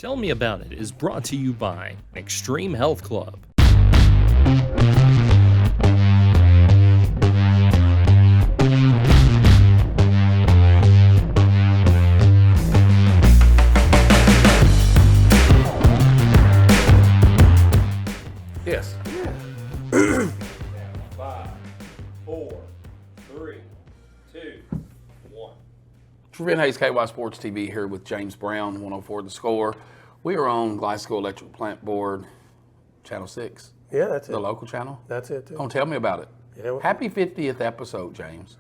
Tell Me About It is brought to you by Extreme Health Club. Yes. Yeah. 5, 4, 3, 2, 1. Trevent Hayes, KY Sports TV here with James Brown, 104 The Score. We are on Glasgow Electric Plant Board, Channel 6. Yeah, that's it. The local channel. That's it, too. Oh, tell me about it. Yeah, well, Happy 50th episode, James.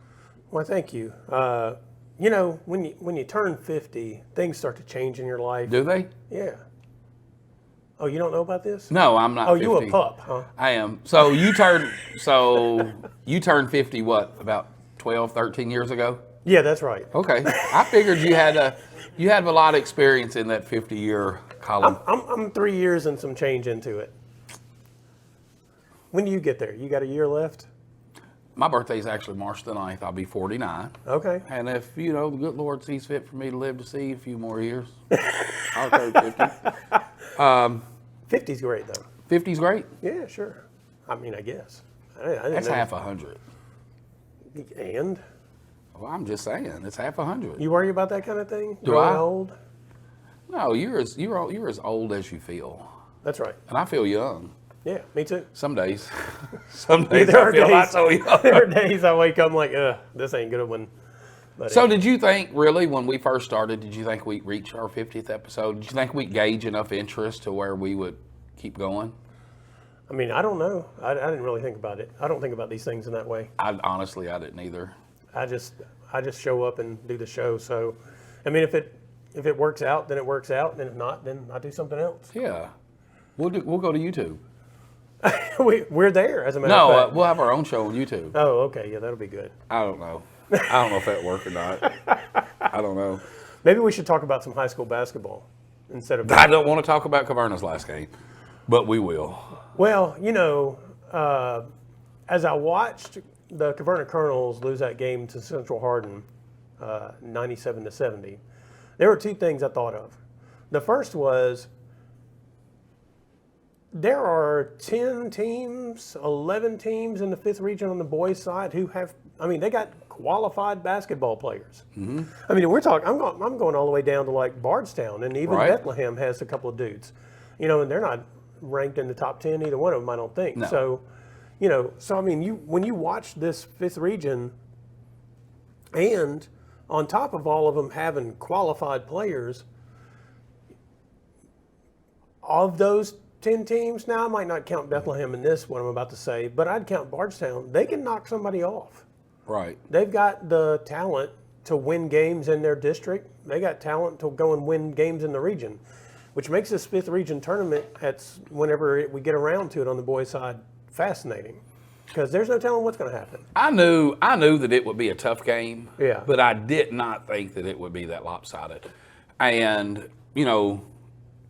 well, thank you. You know, when you turn 50, things start to change in your life. Do they? Yeah. Oh, you don't know about this? No, I'm not 50. You a pup, huh? I am. So you turned 50 what, about 12, 13 years ago? Yeah, that's right. Okay. I figured you had a lot of experience in that 50-year column. I'm 3 years and some change into it. When do you get there? You got a year left? My birthday is actually March the 9th. I'll be 49. Okay. And if, the good Lord sees fit for me to live to see a few more years, I'll turn 50. 50's great, though. 50's great. Yeah, sure. I mean, I guess. I didn't That's know. half 100. And? Well, I'm just saying, it's half 100. You worry about that kind of thing? Do Growing I? old? No, you're as old as you feel. That's right. And I feel young. Yeah, me too. Some days. Some days There I are feel not days- so young. There are days I wake up, I'm like, this ain't good one. But So did you think, really, when we first started, did you think we'd reach our 50th episode? Did you think we'd gauge enough interest to where we would keep going? I mean, I don't know. I didn't really think about it. I don't think about these things in that way. Honestly, I didn't either. I just show up and do the show. So, I mean, if it works out, then it works out, and if not, then I do something else. Yeah. We'll go to YouTube. We're there, as a matter No, of fact. we'll have our own show on YouTube. Oh, okay, yeah, that'll be good. I don't know. I don't know if that'll work or not. I don't know. Maybe we should talk about some high school basketball instead of. I don't want to talk about Caverna's last game, but we will. Well, as I watched the Caverna Colonels lose that game to Central Hardin, 97-70, there were two things I thought of. The first was there are 10 teams, 11 teams in the 5th region on the boys' side who have, they got qualified basketball players. Mm-hmm. I mean, we're talking, I'm going all the way down to like Bardstown, and even Right. Bethlehem has a couple of dudes, and they're not ranked in the top 10, either one of them, I don't think. No. So, when you watch this 5th region, and on top of all of them having qualified players, of those 10 teams, now I might not count Bethlehem in this, what I'm about to say, but I'd count Bardstown. They can knock somebody off. Right. They've got the talent to win games in their district. They got talent to go and win games in the region, which makes this 5th region tournament, whenever we get around to it on the boys' side, fascinating. Because there's no telling what's going to happen. I knew that it would be a tough game. Yeah. But I did not think that it would be that lopsided. And,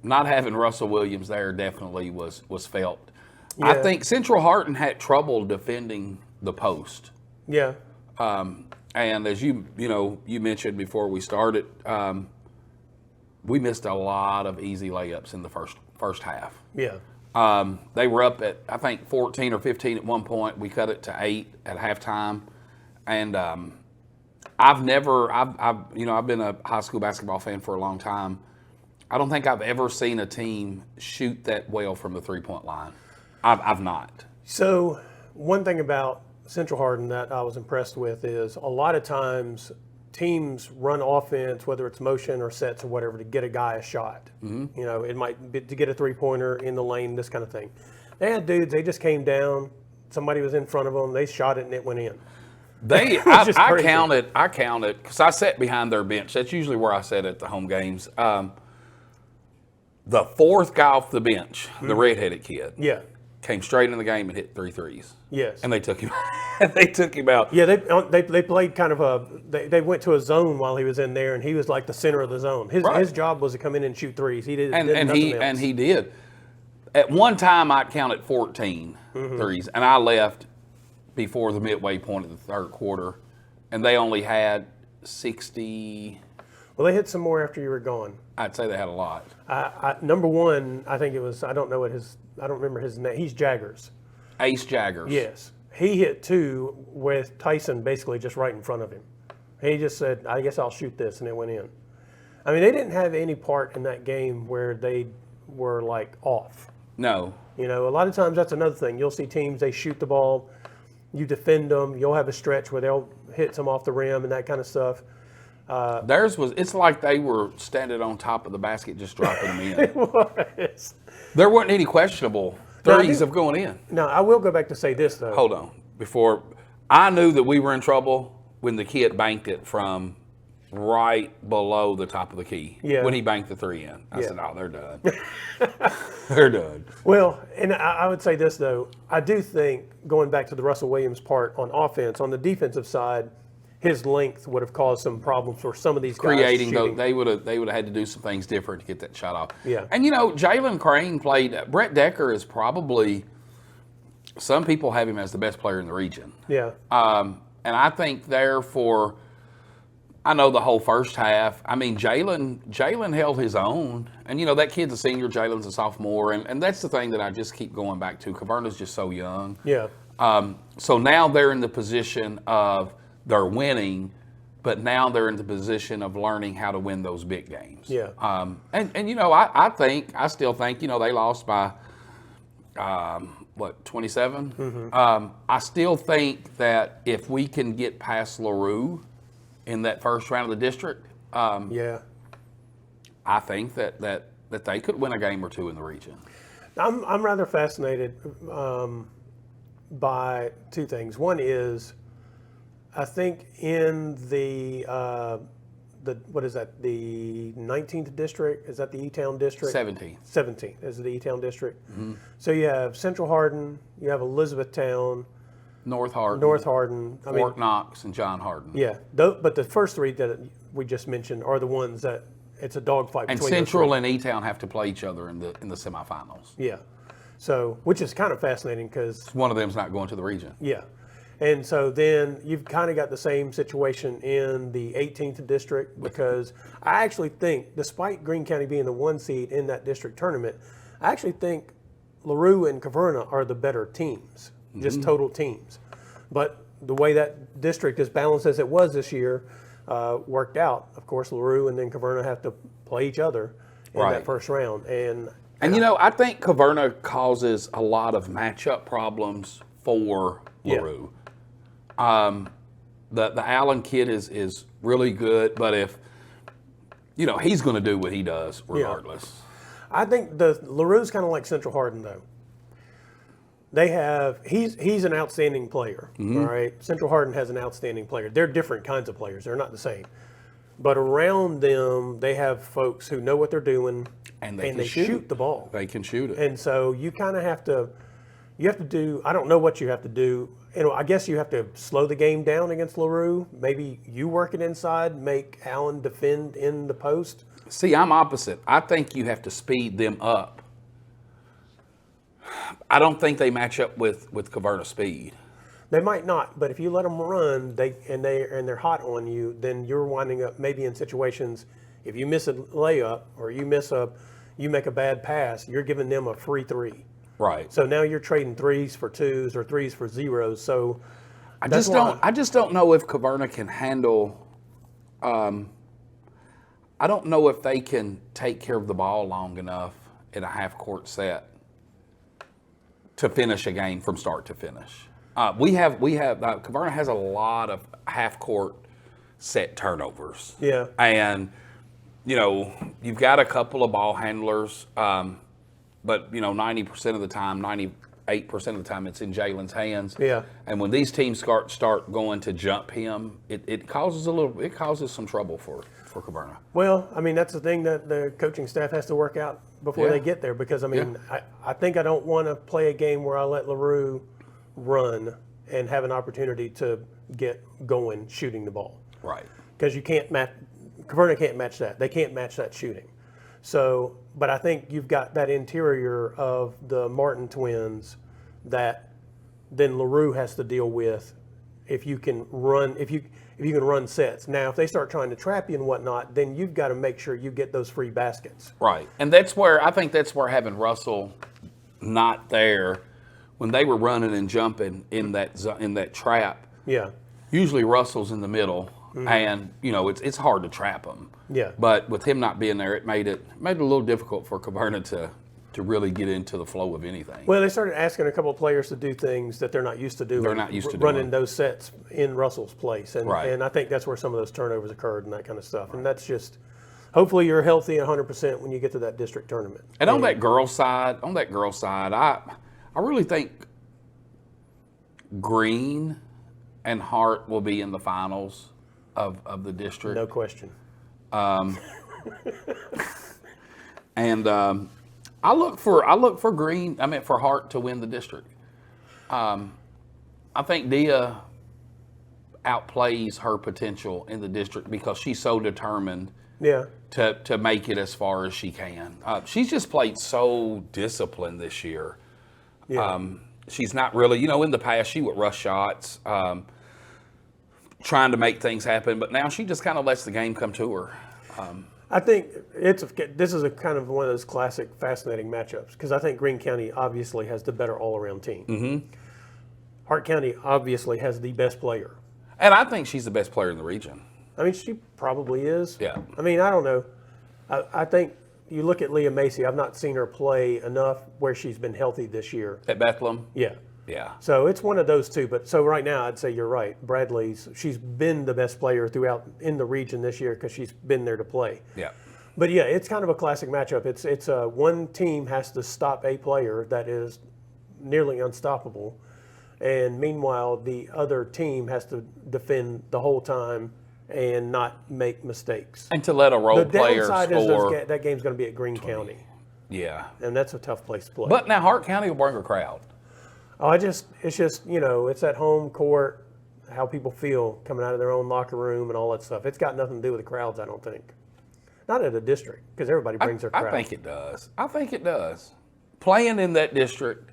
not having Russell Williams there definitely was felt. Yeah. I think Central Hardin had trouble defending the post. Yeah. And as you mentioned before we started, we missed a lot of easy layups in the first half. Yeah. They were up at, I think, 14 or 15 at one point. We cut it to 8 at halftime. And I've been a high school basketball fan for a long time. I don't think I've ever seen a team shoot that well from the three-point line. I've not. So one thing about Central Hardin that I was impressed with is a lot of times teams run offense, whether it's motion or sets or whatever, to get a guy a shot. Mm-hmm. It might be to get a three-pointer in the lane, this kind of thing. They had dudes, they just came down, somebody was in front of them, they shot it and it went in. I counted because I sat behind their bench. That's usually where I sat at the home games. The fourth guy off the bench, the redheaded kid, Yeah. came straight in the game and hit 3 threes. Yes. And they took him. They took him out. Yeah, they played kind of they went to a zone while he was in there, and he was like the center of the zone. His job was to come in and shoot threes. He did nothing else. And he did. At one time, I counted 14 threes, and I left before the midway point of the third quarter, and they only had 60. Well, they hit some more after you were gone. I'd say they had a lot. Number one, I think it was. I don't remember his name. He's Jaggers. Ace Jaggers. Yes, he hit 2 with Tyson basically just right in front of him. He just said, "I guess I'll shoot this," and it went in. I mean, they didn't have any part in that game where they were like off. No. You know, a lot of times that's another thing. You'll see teams, they shoot the ball, you defend them, you'll have a stretch where they'll hit some off the rim and that kind of stuff. Theirs was, it's like they were standing on top of the basket just dropping them in. It was. There weren't any questionable threes of going in. Now, I will go back to say this, though. Hold on. Before, I knew that we were in trouble when the kid banked it from right below the top of the key. Yeah. When he banked the 3 in. I Yeah. said, oh, they're done. They're done. Well, and I would say this, though. I do think, going back to the Russell Williams part on offense, on the defensive side, his length would have caused some problems for some of these guys Creating those, shooting. they would have had to do some things different to get that shot off. Yeah. And, you know, Jalen Crane played, Brett Decker is probably, some people have him as the best player in the region. Yeah. And I think therefore, I know the whole first half. I mean, Jalen held his own. And, you know, that kid's a senior, Jalen's a sophomore. And that's the thing that I just keep going back to. Caverna's just so young. Yeah. So now they're in the position of they're winning, but now they're in the position of learning how to win those big games. Yeah. And you know, I still think, you know, they lost by, 27? Mm-hmm. I still think that if we can get past LaRue in that first round of the district, Yeah. I think that they could win a game or two in the region. I'm rather fascinated by 2 things. One is, I think in the what is that? The 19th district? Is that the E-Town district? 17. 17th is the E-Town district. Mm-hmm. So you have Central Hardin, you have Elizabethtown, North Hardin, Fort Knox, and John Hardin. Yeah, but the first 3 that we just mentioned are the ones that it's a dogfight. And between Central those 3. and E-Town have to play each other in the semifinals. Yeah, so which is kind of fascinating because One of them's not going to the region. yeah. And so then you've kind of got the same situation in the 18th district because I actually think, despite Greene County being the 1 seed in that district tournament, I actually think LaRue and Caverna are the better teams, just total teams. But the way that district is balanced as it was this year worked out. Of course, LaRue and then Caverna have to play each other in that first round. And you know, I think Caverna causes a lot of matchup problems for LaRue. The Allen kid is really good, but if, you know, he's going to do what he does regardless. I think the LaRue's kind of like Central Hardin, though. They have he's an outstanding player. All right, Central Hardin has an outstanding player. They're different kinds of players. They're not the same. But around them, they have folks who know what they're doing, And they shoot the ball. They can shoot it. And so you kind of have to do. I don't know what you have to do. You know, I guess you have to slow the game down against LaRue. Maybe you work it inside, make Allen defend in the post. See, I'm opposite. I think you have to speed them up. I don't think they match up with Caverna speed. They might not, but if you let them run, they're hot on you, then you're winding up maybe in situations. If you miss a layup or you make a bad pass, you're giving them a free 3. Right. So now you're trading 3s for 2s or 3s for 0s. So I just don't know if Caverna can handle. I don't know if they can take care of the ball long enough in a half court set to finish a game from start to finish. Caverna has a lot of half court set turnovers. Yeah. And, you know, you've got a couple of ball handlers, but, you know, 90% of the time, 98% of the time, it's in Jalen's hands. Yeah. And when these teams start going to jump him, it causes some trouble for Caverna. Well, I mean, that's the thing that the coaching staff has to work out before they get there because, I mean, I think I don't want to play a game where I let LaRue run and have an opportunity to get going shooting the ball. Right. Because Caverna can't match that. They can't match that shooting. So, but I think you've got that interior of the Martin twins that then LaRue has to deal with if you can run sets. Now, if they start trying to trap you and whatnot, then you've got to make sure you get those free baskets. Right, and that's where having Russell not there when they were running and jumping in that trap. Yeah. Usually Russell's in the middle, and it's hard to trap him. Yeah. But with him not being there, it made it a little difficult for Caverna to really get into the flow of anything. Well, they started asking a couple of players to do things that they're not used to doing. They're not used to running doing. those sets in Russell's place, and Right. and I think that's where some of those turnovers occurred and that kind of stuff. And that's just, hopefully you're healthy 100% when you get to that district tournament. And on that girls' side, I really think Green and Hart will be in the finals of the district. No question. And I look for Green. For Hart to win the district. I think Dia outplays her potential in the district because she's so determined. Yeah. To make it as far as she can. She's just played so disciplined this year. Yeah. She's not really, in the past she would rush shots, trying to make things happen, but now she just kind of lets the game come to her. I think this is a kind of one of those classic fascinating matchups because I think Greene County obviously has the better all-around team. Mm-hmm. Hart County obviously has the best player. And I think she's the best player in the region. I mean, she probably is. Yeah. I mean, I don't know. I think you look at Leah Macy. I've not seen her play enough where she's been healthy this year. At Bethlehem? Yeah. Yeah. So it's one of those two. But so right now, I'd say you're right. She's been the best player throughout in the region this year because she's been there to play. Yeah. But yeah, it's kind of a classic matchup. It's one team has to stop a player that is nearly unstoppable, and meanwhile the other team has to defend the whole time and not make mistakes. And to let a role player downside score. is that game's going to be at Greene County, Yeah. and that's a tough place to play. But now Hart County will bring a crowd. It's just it's at home court, how people feel coming out of their own locker room and all that stuff. It's got nothing to do with the crowds, I don't think. Not at a district, because everybody brings their crowd. I think it does. Playing in that district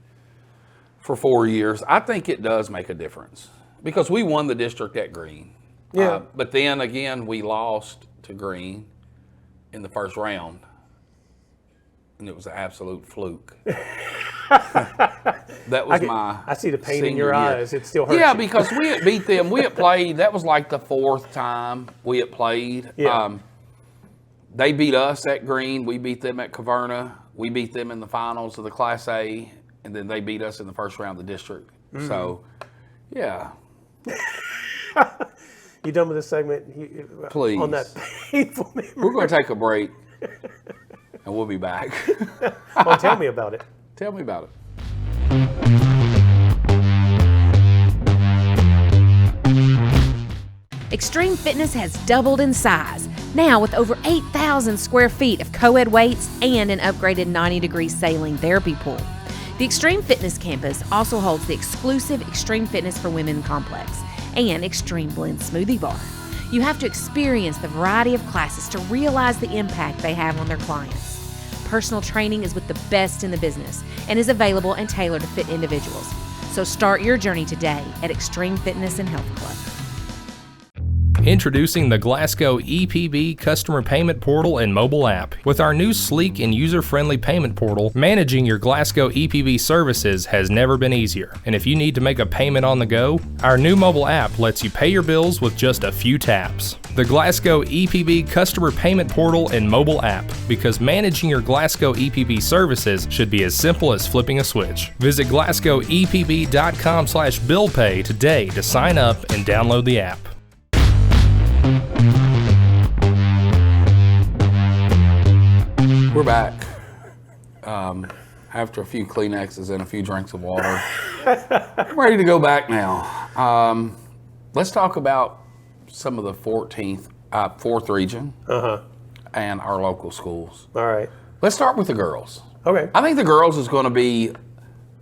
for 4 years, I think it does make a difference. Because we won the district at Greene. Yeah. But then again, we lost to Greene in the first round. And it was an absolute fluke. That was I see the pain in your senior year. eyes. It still hurts. Yeah, you. because we had beat them. We had played. That was like the fourth time we had played. Yeah. They beat us at Greene. We beat them at Caverna. We beat them in the finals of the Class A, and then they beat us in the first round of the district. Mm-hmm. So, yeah. You done with this segment? Please. On that painful memory. We're going to take a break, and we'll be back. Oh, tell me about it. Tell me about it. Extreme Fitness has doubled in size, now with over 8,000 square feet of co-ed weights and an upgraded 90-degree saline therapy pool. The Extreme Fitness campus also holds the exclusive Extreme Fitness for Women complex and Extreme Blend smoothie bar. You have to experience the variety of classes to realize the impact they have on their clients. Personal training is with the best in the business and is available and tailored to fit individuals. So start your journey today at Extreme Fitness and Health Club. Introducing the Glasgow EPB Customer Payment Portal and mobile app. With our new sleek and user-friendly payment portal, managing your Glasgow EPB services has never been easier. And if you need to make a payment on the go, our new mobile app lets you pay your bills with just a few taps. The Glasgow EPB Customer Payment Portal and mobile app, because managing your Glasgow EPB services should be as simple as flipping a switch. Visit glasgowepb.com/billpay today to sign up and download the app. We're back after a few Kleenexes and a few drinks of water. I'm ready to go back now. Let's talk about some of the 4th region and our local schools. All right. Let's start with the girls. Okay. I think the girls is going to be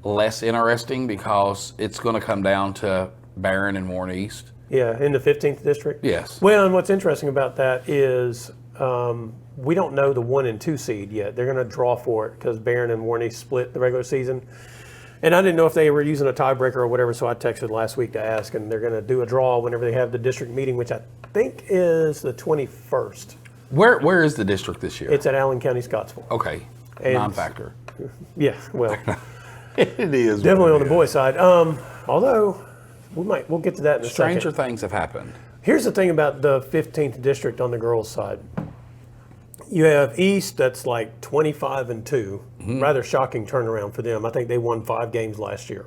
less interesting because it's going to come down to Barron and Warren East. Yeah, in the 15th district? Yes. Well, and what's interesting about that is we don't know the 1 and 2 seed yet. They're going to draw for it because Barron and Warren East split the regular season. And I didn't know if they were using a tiebreaker or whatever, so I texted last week to ask, and they're going to do a draw whenever they have the district meeting, which I think is the 21st. Where is the district this year? It's at Allen County, Scottsville. Okay, And- non-factor. Yeah, well, It is. definitely on the boys' side. Although we'll get to that in a Stranger second. things have happened. Here's the thing about the 15th district on the girls' side. You have East that's like 25-2. Rather shocking turnaround for them. I think they won 5 games last year.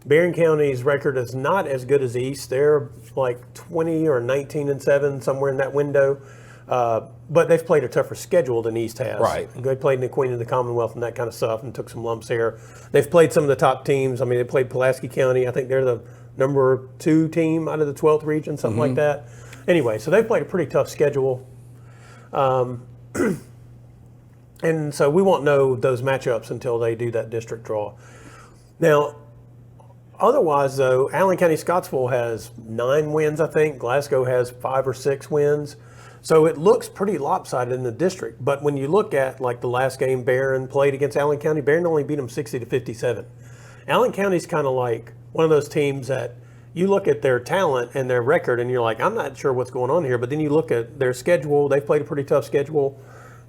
Barron County's record is not as good as East. They're like 20 or 19-7, somewhere in that window. But they've played a tougher schedule than East has. Right. They played in the Queen of the Commonwealth and that kind of stuff and took some lumps there. They've played some of the top teams. I mean, they played Pulaski County. I think they're the number 2 team out of the 12th region, something like that. Anyway, so they've played a pretty tough schedule. And so we won't know those matchups until they do that district draw. Now, otherwise, though, Allen County Scottsville has 9 wins, I think. Glasgow has 5 or 6 wins. So it looks pretty lopsided in the district. But when you look at, like, the last game Barron played against Allen County, Barron only beat them 60-57. Allen County's kind of like one of those teams that you look at their talent and their record and you're like, I'm not sure what's going on here. But then you look at their schedule. They've played a pretty tough schedule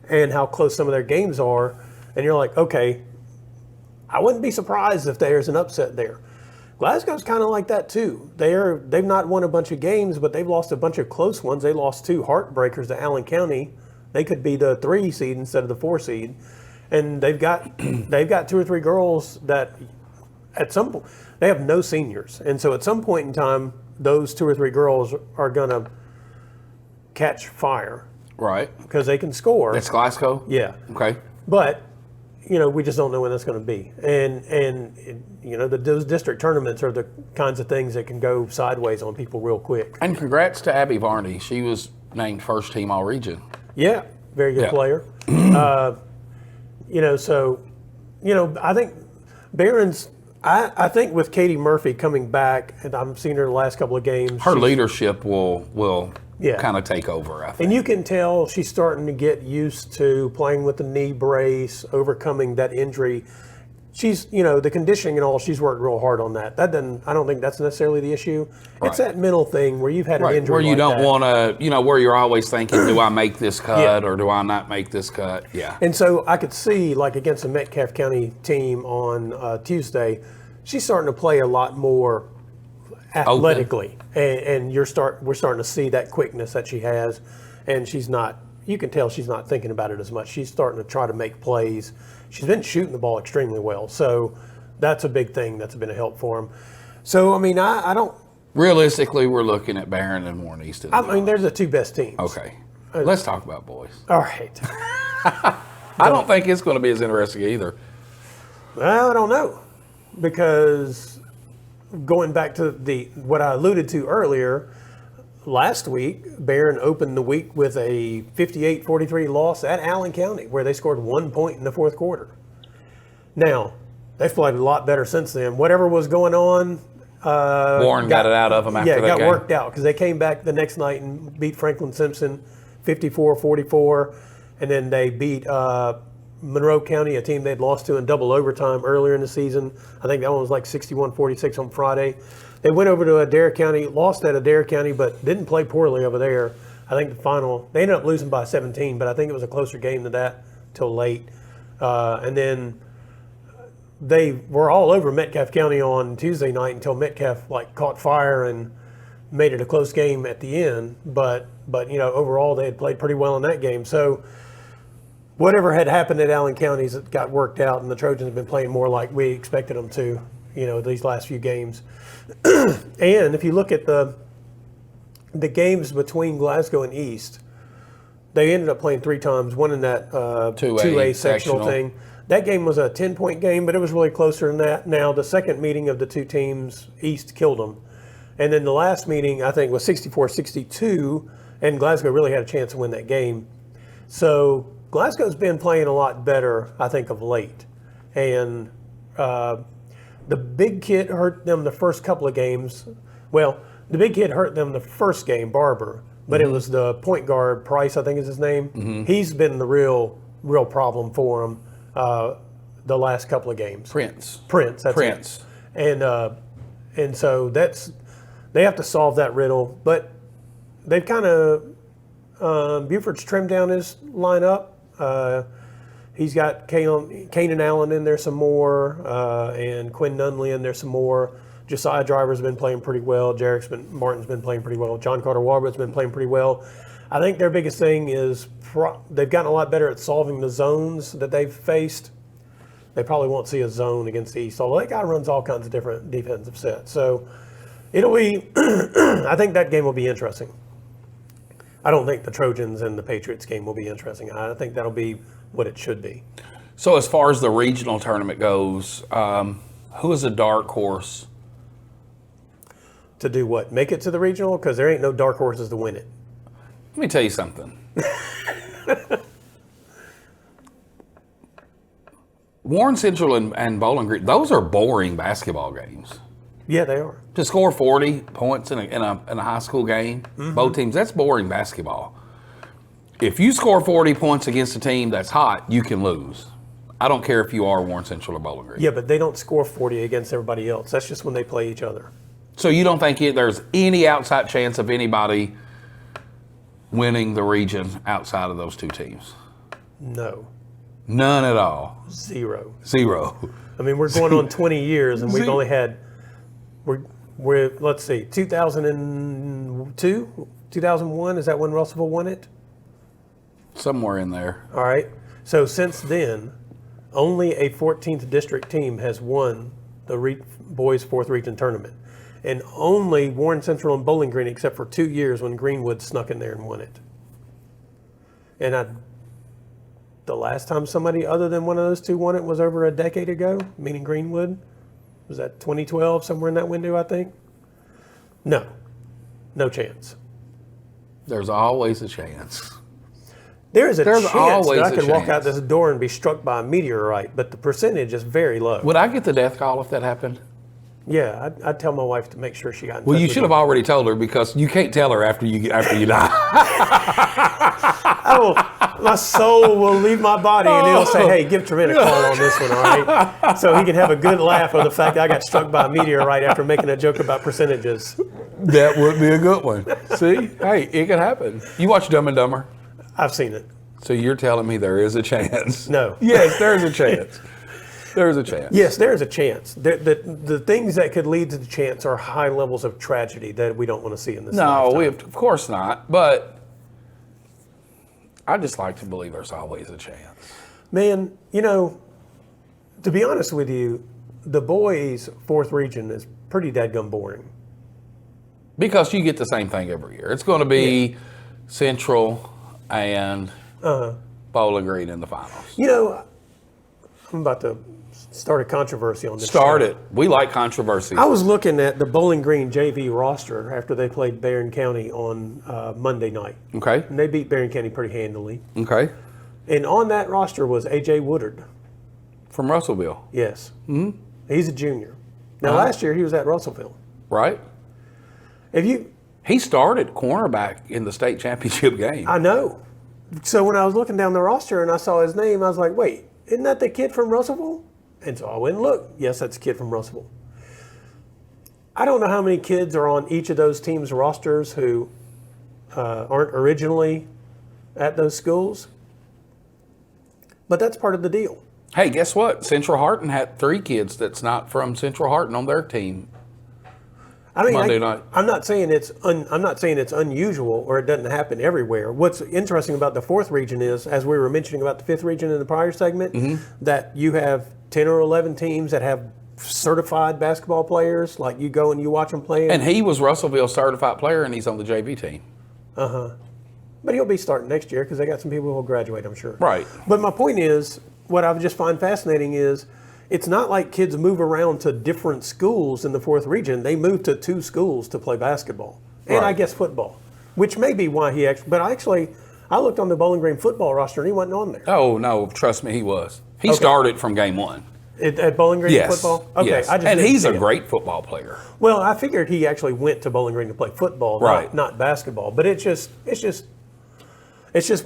and how close some of their games are. And you're like, okay, I wouldn't be surprised if there's an upset there. Glasgow's kind of like that too. They've not won a bunch of games, but they've lost a bunch of close ones. They lost 2 heartbreakers to Allen County. They could be the 3 seed instead of the 4 seed. And they've got 2 or 3 girls that at some point, they have no seniors. And so at some point in time, those 2 or 3 girls are going to catch fire Right. because they can score. That's Glasgow? Yeah. Okay. But, we just don't know when that's going to be. And those district tournaments are the kinds of things that can go sideways on people real quick. And congrats to Abby Varney. She was named first team all region. Yeah, very good Yeah. player. I think Barron's, I think with Katie Murphy coming back, and I've seen her the last couple of games. Her leadership will Yeah. kind of take over, I think. And you can tell she's starting to get used to playing with the knee brace, overcoming that injury. She's, the conditioning and all, she's worked real hard on that. I don't think that's necessarily the issue. Right. It's that mental thing where you've had an injury Where you like don't that. want to, where you're always thinking, do I make this cut Yeah. or do I not make this cut? Yeah. And so I could see, like against the Metcalfe County team on Tuesday, she's starting to play a lot more athletically, and we're starting to see that quickness that she has, and she's not. You can tell she's not thinking about it as much. She's starting to try to make plays. She's been shooting the ball extremely well, so that's a big thing that's been a help for them. So I mean, I don't. Realistically, we're looking at Barron and Warren Easton. I mean, there's the 2 best teams. Okay. Let's talk about boys. All right. I don't think it's going to be as interesting either. Well, I don't know, because going back to what I alluded to earlier, last week, Barron opened the week with a 58-43 loss at Allen County, where they scored 1 point in the 4th quarter. Now, they've played a lot better since then. Whatever was going on, Warren got it out of them after that got game. worked out because they came back the next night and beat Franklin Simpson 54-44, and then they beat Monroe County, a team they'd lost to in double overtime earlier in the season. I think that one was like 61-46 on Friday. They went over to Adair County, lost at Adair County, but didn't play poorly over there. I think the final, they ended up losing by 17, but I think it was a closer game than that till late. And then they were all over Metcalfe County on Tuesday night until Metcalfe caught fire and made it a close game at the end. But overall they had played pretty well in that game. So whatever had happened at Allen County got worked out, and the Trojans have been playing more like we expected them to, these last few games. And if you look at the games between Glasgow and East, they ended up playing 3 times, one in that 2A sectional thing. That game was a 10-point game, but it was really closer than that. Now, the second meeting of the 2 teams, East killed them. And then the last meeting, I think, was 64-62, and Glasgow really had a chance to win that game. So Glasgow's been playing a lot better, I think, of late. And the big kid hurt them the first couple of games. Well, the big kid hurt them the first game, Barber, but it was the point guard, Price, I think is his name. He's been the real problem for them. the last couple of games. Prince. That's Prince. it. And so they have to solve that riddle. But they've kind of Buford's trimmed down his lineup. He's got Kanan Allen in there some more, and Quinn Nunley in there some more. Josiah Driver's been playing pretty well. Martin's been playing pretty well. John Carter Warwood's been playing pretty well. I think their biggest thing is they've gotten a lot better at solving the zones that they've faced. They probably won't see a zone against the East, although that guy runs all kinds of different defensive sets. So it'll be, I think that game will be interesting. I don't think the Trojans and the Patriots game will be interesting. I think that'll be what it should be. So as far as the regional tournament goes, who is a dark horse? To do what? Make it to the regional? Because there ain't no dark horses to win it. Let me tell you something. Warren Central and Bowling Green, those are boring basketball games. Yeah, they are. To score 40 points in a high school game, both teams, that's boring basketball. If you score 40 points against a team that's hot, you can lose. I don't care if you are Warren Central or Bowling Green. Yeah, but they don't score 40 against everybody else. That's just when they play each other. So you don't think there's any outside chance of anybody winning the region outside of those two teams? No. None at all. Zero. I mean, we're going on 20 years, and we've only had, we're let's see, 2002, 2001, is that when Russellville won it? Somewhere in there. All right. So since then, only a 14th district team has won the boys' 4th region tournament. And only Warren Central and Bowling Green, except for 2 years when Greenwood snuck in there and won it. And the last time somebody other than one of those two won it was over a decade ago, meaning Greenwood. Was that 2012, somewhere in that window, I think? No chance. There's always a chance. There's chance always that I a could walk chance. out this door and be struck by a meteorite, but the percentage is very low. Would I get the death call if that happened? Yeah, I'd tell my wife to make sure she got in Well, touch you with should have already told her, because you can't tell her after you die. My soul will leave my body, and it'll say, hey, give Trevent a call on this one, all right? So he can have a good laugh of the fact that I got struck by a meteorite after making a joke about percentages. That would be a good one. See? Hey, it could happen. You watch Dumb and Dumber? I've seen it. So you're telling me there is a chance? No. Yes, there's a chance. There's a chance. Yes, there is a chance. The things that could lead to the chance are high levels of tragedy that we don't want to see in this lifetime. Of course not. But I just like to believe there's always a chance. Man, to be honest with you, the boys' 4th region is pretty dadgum boring. Because you get the same thing every year. It's going to be Central and Bowling Green in the finals. I'm about to start a controversy on this. Start it. We like controversy. I was looking at the Bowling Green JV roster after they played Barron County on Monday night. Okay. And they beat Barron County pretty handily. Okay. And on that roster was A.J. Woodard. From Russellville. Yes. Mm-hmm. He's a junior. Now, last year he was at Russellville. Right. He started cornerback in the state championship game. I know. So when I was looking down the roster and I saw his name, I was like, wait, isn't that the kid from Russellville? And so I went and looked. Yes, that's a kid from Russellville. I don't know how many kids are on each of those teams' rosters who aren't originally at those schools, but that's part of the deal. Hey, guess what? Central Harton had 3 kids that's not from Central Harton on their team. Monday night. I'm not saying it's unusual or it doesn't happen everywhere. What's interesting about the 4th region is, as we were mentioning about the 5th region in the prior segment, that you have 10 or 11 teams that have certified basketball players. Like you go and you watch them play. And he was Russellville's certified player, and he's on the JV team. But he'll be starting next year because they got some people who will graduate, I'm sure. Right. But my point is, what I just find fascinating is, it's not like kids move around to different schools in the 4th region. They move to 2 schools to play basketball. And I guess football, which may be why he actually, but I looked on the Bowling Green football roster and he wasn't on there. Oh, no, trust me, he was. He started from game 1. At Bowling Green football? Okay. Yes. And he's a great football player. Well, I figured he actually went to Bowling Green to play football, not basketball. But it's just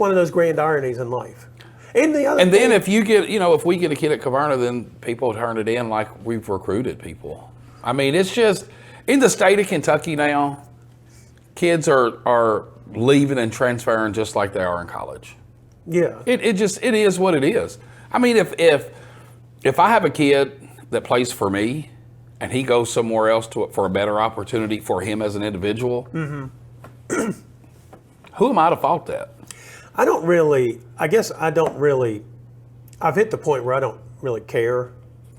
one of those grand ironies in life. And the other And then thing- if you get, if we get a kid at Caverna, then people turn it in like we've recruited people. I mean, it's just, in the state of Kentucky now, kids are leaving and transferring just like they are in college. yeah, It is what it is. I mean, if I have a kid that plays for me and he goes somewhere else for a better opportunity for him as an individual, who am I to fault that? I've hit the point where I don't really care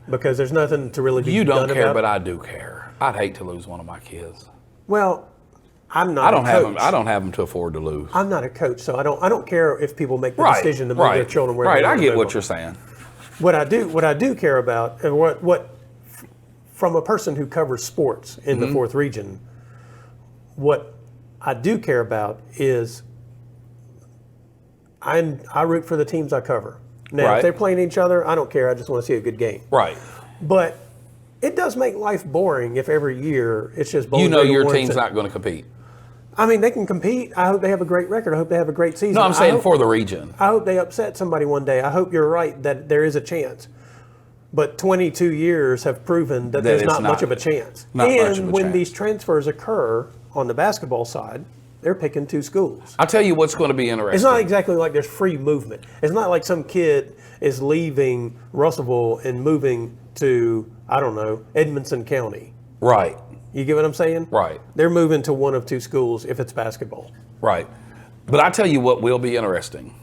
because there's nothing to really be You done don't care, about but it. I do care. I'd hate to lose one of my kids. Well, I'm not I don't a have coach. them. I don't have them to afford to lose. I'm not a coach, so I don't care if people make the decision to move their children where they Right, I want to get move what them. you're saying. What I do care about, and what from a person who covers sports in Mm-hmm. the 4th region, what I do care about is I root for the teams I cover. Now, Right. if they're playing each other, I don't care. I just want to see a good game. Right. But it does make life boring if every year it's just Bowling You know Green your awards team's and- not going to compete. I mean, they can compete. I hope they have a great record. I hope they have a great season. No, I'm I saying hope- for the region. I hope they upset somebody one day. I hope you're right that there is a chance. But 22 years have proven that there's it's not not. much of a chance. Not and much of a when chance. these transfers occur on the basketball side, they're picking 2 schools. I'll tell you what's going to be interesting. It's not exactly like there's free movement. It's not like some kid is leaving Russellville and moving to, I don't know, Edmonson County. Right. You get what I'm saying? Right. They're moving to one of 2 schools if it's basketball. Right. But I tell you what will be interesting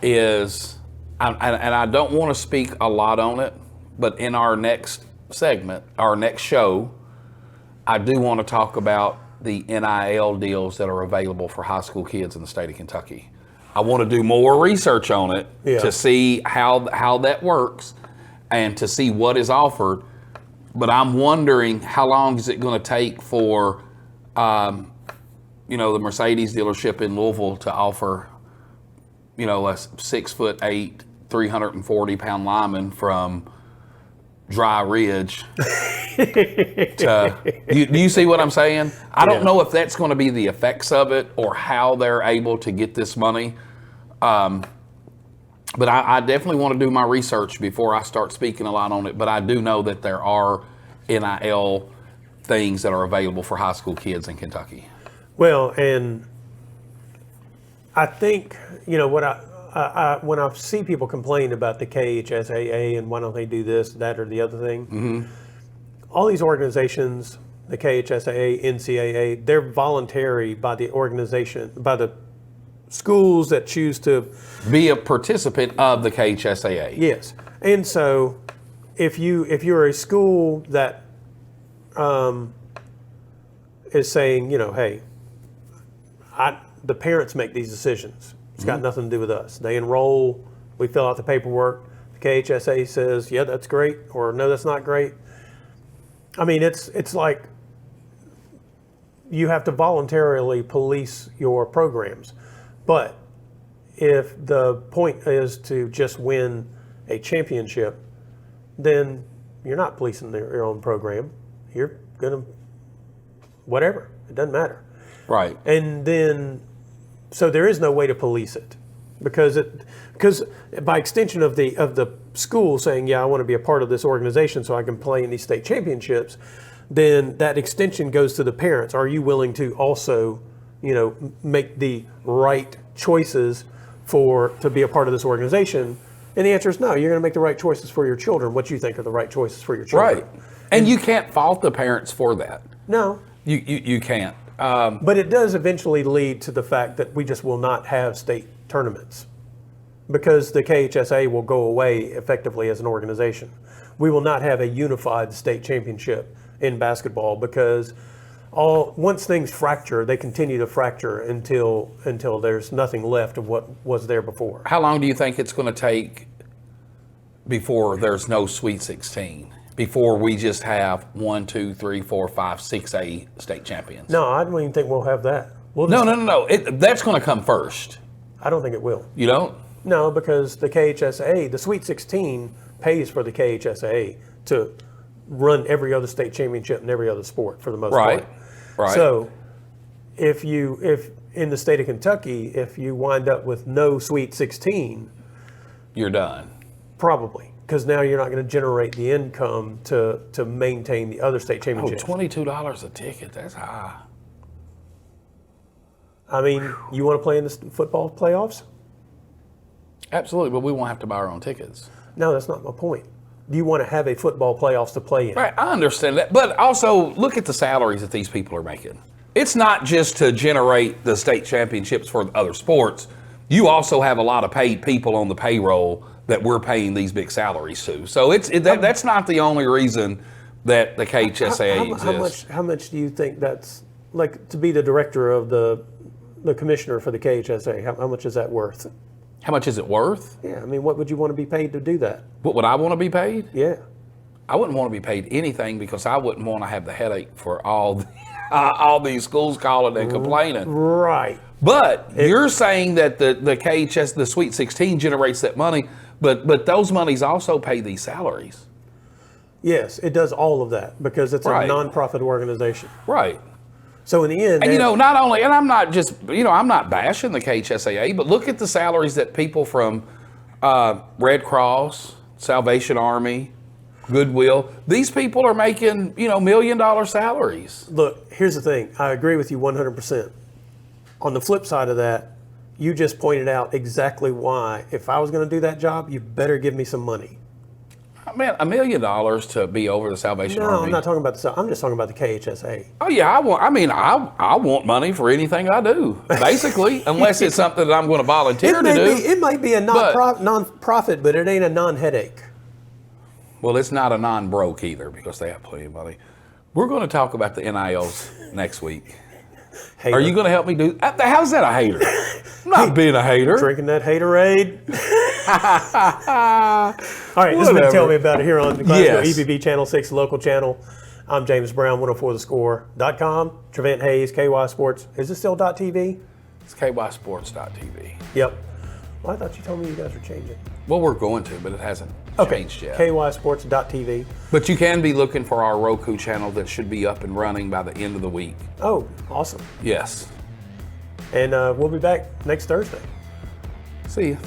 is, and I don't want to speak a lot on it, but in our next segment, our next show, I do want to talk about the NIL deals that are available for high school kids in the state of Kentucky. I want to do more research on it to see how that works and to see what is offered. But I'm wondering how long is it going to take for, the Mercedes dealership in Louisville to offer, a 6'8", 340-pound lineman from Dry Ridge. Do you see what I'm saying? I don't know if that's going to be the effects of it or how they're able to get this money. But I definitely want to do my research before I start speaking a lot on it. But I do know that there are NIL things that are available for high school kids in Kentucky. Well, and I think, what I when I see people complain about the KHSAA and why don't they do this, that, or the other thing, all these organizations, the KHSAA, NCAA, they're voluntary by the organization, by the schools that choose to Be a participant of the KHSAA. Yes, and so if you're a school that is saying, hey, the parents make these decisions. It's got nothing to do with us. They enroll, we fill out the paperwork. The KHSA says, yeah, that's great, or no, that's not great. I mean, it's like you have to voluntarily police your programs, but if the point is to just win a championship, then you're not policing your own program. You're going to, whatever, it doesn't matter. Right. And then, so there is no way to police it because by extension of the school saying, yeah, I want to be a part of this organization so I can play in these state championships, then that extension goes to the parents. Are you willing to also, make the right choices to be a part of this organization? And the answer is no. You're going to make the right choices for your children. What you think are the right choices for your children. Right. And you can't fault the parents for that. No. You can't. But it does eventually lead to the fact that we just will not have state tournaments because the KHSA will go away effectively as an organization. We will not have a unified state championship in basketball because once things fracture, they continue to fracture until there's nothing left of what was there before. How long do you think it's going to take before there's no Sweet 16? Before we just have 1, 2, 3, 4, 5, 6A state champions? No, I don't even think we'll have that. No. That's going to come first. I don't think it will. You don't? No, because the KHSA, the Sweet 16 pays for the KHSA to run every other state championship and every other sport for the most part. Right. So if in the state of Kentucky, if you wind up with no Sweet 16, you're done. Probably, because now you're not going to generate the income to maintain the other state Oh, championships. $22 a ticket, that's high. I mean, you want to play in the football playoffs? Absolutely, but we won't have to buy our own tickets. No, that's not my point. Do you want to have a football playoffs to play in? Right, I understand that, but also look at the salaries that these people are making. It's not just to generate the state championships for other sports. You also have a lot of paid people on the payroll that we're paying these big salaries to. So that's not the only reason that the KHSAA exists. How much do you think that's, like, to be the director of the commissioner for the KHSAA, how much is that worth? How much is it worth? Yeah, I mean, what would you want to be paid to do that? What would I want to be paid? Yeah. I wouldn't want to be paid anything because I wouldn't want to have the headache for all these schools calling and complaining. Right. But you're saying that the KHS, the Sweet 16 generates that money, but those monies also pay these salaries. Yes, it does all of that because it's Right. a nonprofit organization. Right. So in the end, And not only, and I'm not just, I'm not bashing the KHSAA, but look at the salaries that people from Red Cross, Salvation Army, Goodwill, these people are making, $1 million salaries. look, here's the thing. I agree with you 100%. On the flip side of that, you just pointed out exactly why, if I was going to do that job, you better give me some money. Man, $1 million to be over the Salvation No, Army. I'm not talking about the. I'm just talking about the KHSA. Oh yeah, I want money for anything I do, basically, unless it's something that I'm going to volunteer to do. It might be a non-profit, but it ain't a non-headache. Well, it's not a non-broke either because they have plenty of money. We're going to talk about the NILs next week. Hater. Are you going to help me do? How's that a hater? I'm not being a hater. Drinking that haterade? All right, this has been Whatever. Tell Me About It here on the Glasgow Yes. EPB Channel 6 local channel. I'm James Brown, 104thescore.com. Trevent Hayes, KY Sports. Is this still .tv? It's kysports.tv. Yep. Well, I thought you told me you guys were changing. Well, we're going to, but it hasn't changed yet. kysports.tv. But you can be looking for our Roku channel that should be up and running by the end of the week. Oh, awesome. Yes. And we'll be back next Thursday. See ya.